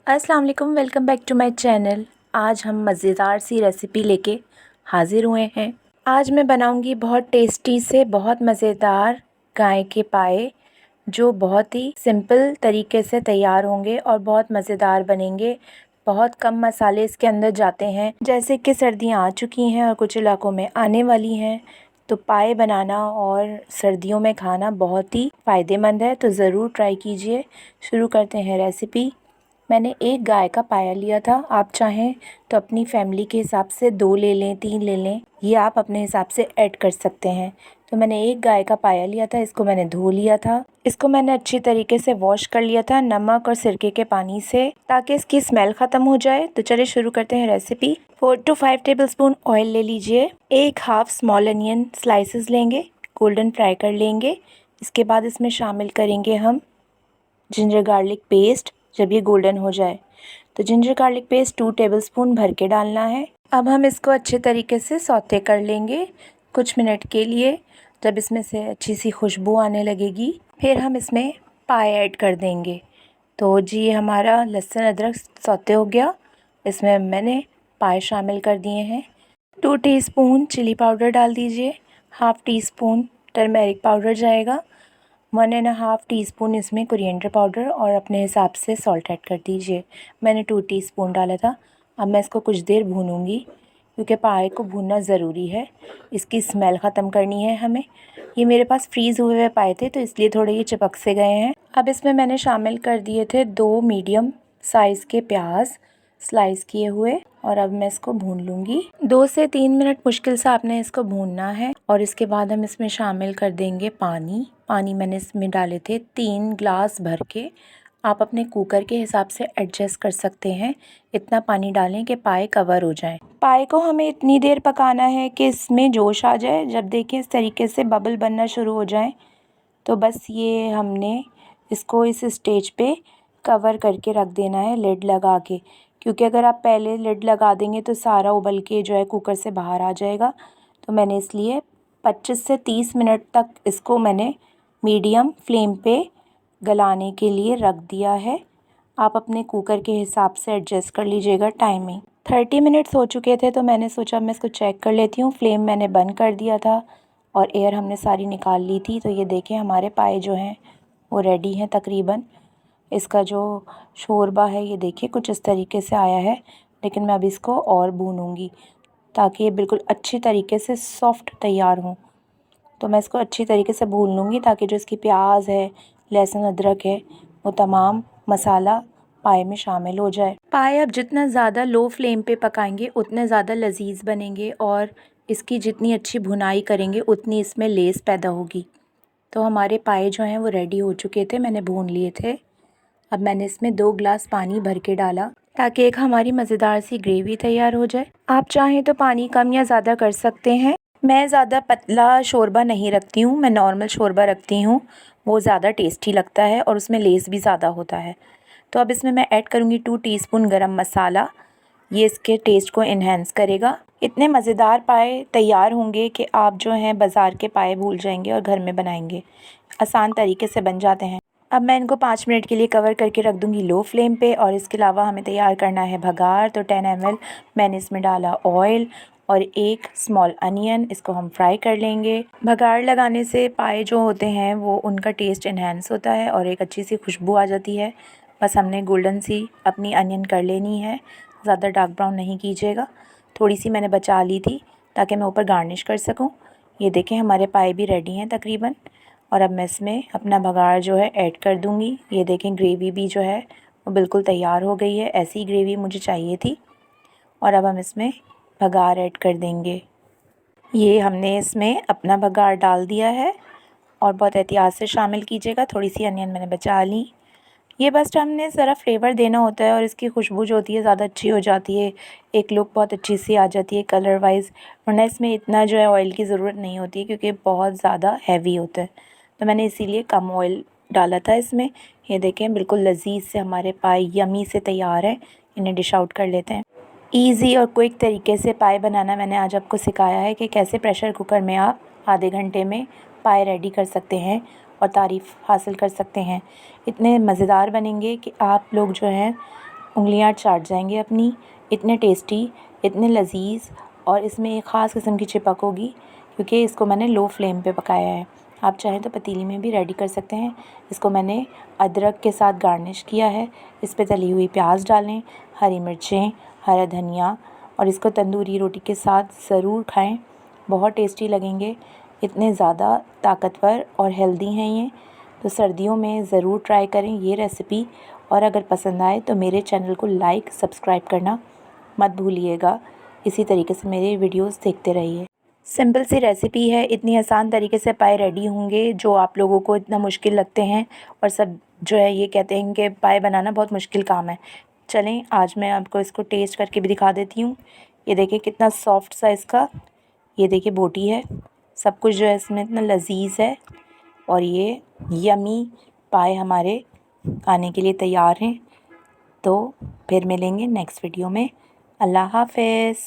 अस्सलाम वालेकुम, welcome back to my channel. आज हम मज़ेदार सी रेसिपी लेके हाज़िर हुए हैं। आज मैं बनाऊंगी बहुत टेस्टी से बहुत मज़ेदार गाय के पाए, जो बहुत ही सिंपल तरीके से तैयार होंगे और बहुत मज़ेदार बनेंगे। बहुत कम मसाले इसके अंदर जाते हैं। जैसे कि सर्दियां आ चुकी हैं और कुछ इलाकों में आने वाली हैं, तो पाए बनाना और सर्दियों में खाना बहुत ही फ़ायदेमंद है, तो ज़रूर ट्राई कीजिए। शुरू करते हैं रेसिपी। मैंने एक गाय का पाया लिया था। आप चाहें तो अपनी फैमिली के हिसाब से 2 ले लें, 3 ले लें, ये आप अपने हिसाब से ऐड कर सकते हैं। तो मैंने एक गाय का पाया लिया था, इसको मैंने धो लिया था। इसको मैंने अच्छी तरीके से वॉश कर लिया था नमक और सिरके के पानी से, ताकि इसकी स्मेल ख़त्म हो जाए। तो चलिए शुरू करते हैं रेसिपी। 4 to 5 टेबलस्पून ऑयल ले लीजिए। एक हाफ स्मॉल अनियन स्लाइसेस लेंगे, गोल्डन फ्राई कर लेंगे। इसके बाद इसमें शामिल करेंगे हम जिंजर गार्लिक पेस्ट। जब ये गोल्डन हो जाए तो जिंजर गार्लिक पेस्ट 2 टेबलस्पून भर के डालना है। अब हम इसको अच्छे तरीके से सौते कर लेंगे कुछ मिनट के लिए। जब इसमें से अच्छी सी खुशबू आने लगेगी, फिर हम इसमें पाए ऐड कर देंगे। तो जी ये हमारा लहसुन अदरक सौते हो गया। इसमें मैंने पाए शामिल कर दिए हैं। 2 टीस्पून चिली पाउडर डाल दीजिए। Half tea spoon turmeric powder जाएगा। 1.5 टीस्पून इसमें कोरिएंडर पाउडर और अपने हिसाब से सॉल्ट ऐड कर दीजिए। मैंने 2 टीस्पून डाला था। अब मैं इसको कुछ देर भूनूंगी, क्योंकि पाए को भूनना ज़रूरी है। इसकी स्मेल ख़त्म करनी है हमें। ये मेरे पास फ्रीज़ हुए पाए थे, तो इसलिए थोड़े ये चिपक से गए हैं। अब इसमें मैंने शामिल कर दिए थे 2 मीडियम साइज़ के प्याज स्लाइस किए हुए, और अब मैं इसको भून लूँगी। 2 से 3 मिनट मुश्किल से आपने इसको भूनना है। और इसके बाद हम इसमें शामिल कर देंगे पानी मैंने इसमें डाले थे 3 ग्लास भर के। आप अपने कुकर के हिसाब से एडजस्ट कर सकते हैं। इतना पानी डालें कि पाए कवर हो जाए। पाए को हमें इतनी देर पकाना है कि इसमें जोश आ जाए। जब देखें इस तरीके से बबल बनना शुरू हो जाए, तो बस ये हमने इसको इस स्टेज पे कवर करके रख देना है, लिड लगा के। क्योंकि अगर आप पहले लिड लगा देंगे तो सारा उबल के जो है कुकर से बाहर आ जाएगा। तो मैंने इसलिए 25 से 30 मिनट तक इसको मैंने मीडियम फ्लेम पे गलाने के लिए रख दिया है। आप अपने कुकर के हिसाब से एडजस्ट कर लीजिएगा टाइमिंग। 30 मिनट्स हो चुके थे, तो मैंने सोचा मैं इसको चेक कर लेती हूँ। फ्लेम मैंने बंद कर दिया था और एयर हमने सारी निकाल ली थी। तो ये देखें हमारे पाए जो हैं वो रेडी हैं तकरीबन। इसका जो शोरबा है ये देखिए कुछ इस तरीके से आया है। लेकिन मैं अभी इसको और भूनूंगी ताकि ये बिल्कुल अच्छी तरीके से सॉफ्ट तैयार हो। तो मैं इसको अच्छी तरीके से भून लूँगी, ताकि जो इसकी प्याज है, लहसुन अदरक है, वो तमाम मसाला पाए में शामिल हो जाए। पाए अब जितना ज़्यादा लो फ्लेम पे पकाएंगे उतने ज़्यादा लजीज बनेंगे, और इसकी जितनी अच्छी भुनाई करेंगे उतनी इसमें लेस पैदा होगी। तो हमारे पाए जो हैं वो रेडी हो चुके थे, मैंने भून लिए थे। अब मैंने इसमें 2 ग्लास पानी भर के डाला, ताकि एक हमारी मज़ेदार सी ग्रेवी तैयार हो जाए। आप चाहें तो पानी कम या ज़्यादा कर सकते हैं। मैं ज़्यादा पतला शोरबा नहीं रखती हूँ, मैं नॉर्मल शोरबा रखती हूँ। वो ज़्यादा टेस्टी लगता है और उसमें लेस भी ज़्यादा होता है। तो अब इसमें मैं ऐड करूँगी 2 टीस्पून गरम मसाला। ये इसके टेस्ट को इन्हेंस करेगा। इतने मज़ेदार पाए तैयार होंगे कि आप जो हैं बाज़ार के पाए भूल जाएंगे और घर में बनाएंगे। आसान तरीके से बन जाते हैं। अब मैं इनको 5 मिनट के लिए कवर करके रख दूँगी लो फ्लेम पे। और इसके अलावा हमें तैयार करना है भगार। तो 10 ml मैंने इसमें डाला ऑयल और एक स्मॉल अनियन, इसको हम फ्राई कर लेंगे। भगार लगाने से पाए जो होते हैं वो उनका टेस्ट इन्हेंस होता है और एक अच्छी सी खुशबू आ जाती है। बस हमने गोल्डन सी अपनी अनियन कर लेनी है, ज़्यादा डार्क ब्राउन नहीं कीजिएगा। थोड़ी सी मैंने बचा ली थी ताकि मैं ऊपर गार्निश कर सकूं। ये देखें हमारे पाए भी रेडी हैं तकरीबन। और अब मैं इसमें अपना भगार जो है ऐड कर दूंगी। ये देखें ग्रेवी भी जो है वो बिल्कुल तैयार हो गई है। ऐसी ग्रेवी मुझे चाहिए थी। और अब हम इसमें भगार ऐड कर देंगे। ये हमने इसमें अपना भगार डाल दिया है और बहुत एहतियात से शामिल कीजिएगा। थोड़ी सी अनियन मैंने बचा ली। ये बस हमने ज़रा फ्लेवर देना होता है और इसकी खुशबू जो होती है ज़्यादा अच्छी हो जाती है। एक लुक बहुत अच्छी सी आ जाती है कलर वाइज। वरना इसमें इतना जो है ऑयल की ज़रूरत नहीं होती है, क्योंकि बहुत ज़्यादा हैवी होता है। तो मैंने इसीलिए कम ऑयल डाला था इसमें। ये देखें बिल्कुल लजीज से हमारे पाए यमी से तैयार है। इन्हें डिश आउट कर लेते हैं। ईज़ी और क्विक तरीके से पाए बनाना मैंने आज आपको सिखाया है कि कैसे प्रेशर कुकर में आप आधे घंटे में पाए रेडी कर सकते हैं और तारीफ़ हासिल कर सकते हैं। इतने मज़ेदार बनेंगे कि आप लोग जो हैं उंगलियां चाट जाएंगे अपनी। इतने टेस्टी, इतने लजीज, और इसमें एक ख़ास किस्म की चिपक होगी क्योंकि इसको मैंने लो फ्लेम पे पकाया है। आप चाहें तो पतीली में भी रेडी कर सकते हैं। इसको मैंने अदरक के साथ गार्निश किया है। इस पे तली हुई प्याज डालें, हरी मिर्चें, हरा धनिया, और इसको तंदूरी रोटी के साथ ज़रूर खाएं, बहुत टेस्टी लगेंगे। इतने ज़्यादा ताकतवर और हेल्दी हैं ये, तो सर्दियों में ज़रूर ट्राई करें ये रेसिपी। और अगर पसंद आए तो मेरे चैनल को लाइक सब्सक्राइब करना मत भूलिएगा। इसी तरीके से मेरे वीडियोस देखते रहिए। सिंपल सी रेसिपी है, इतनी आसान तरीके से पाए रेडी होंगे जो आप लोगों को इतना मुश्किल लगते हैं, और सब जो है ये कहते हैं कि पाए बनाना बहुत मुश्किल काम है। चलें, आज मैं आपको इसको टेस्ट करके भी दिखा देती हूँ। ये देखिए कितना सॉफ्ट सा इसका, ये देखिए बोटी है, सब कुछ जो है इसमें इतना लजीज है, और ये यमी पाए हमारे खाने के लिए तैयार हैं। तो फिर मिलेंगे नेक्स्ट वीडियो में। अल्लाह हाफ़िज़।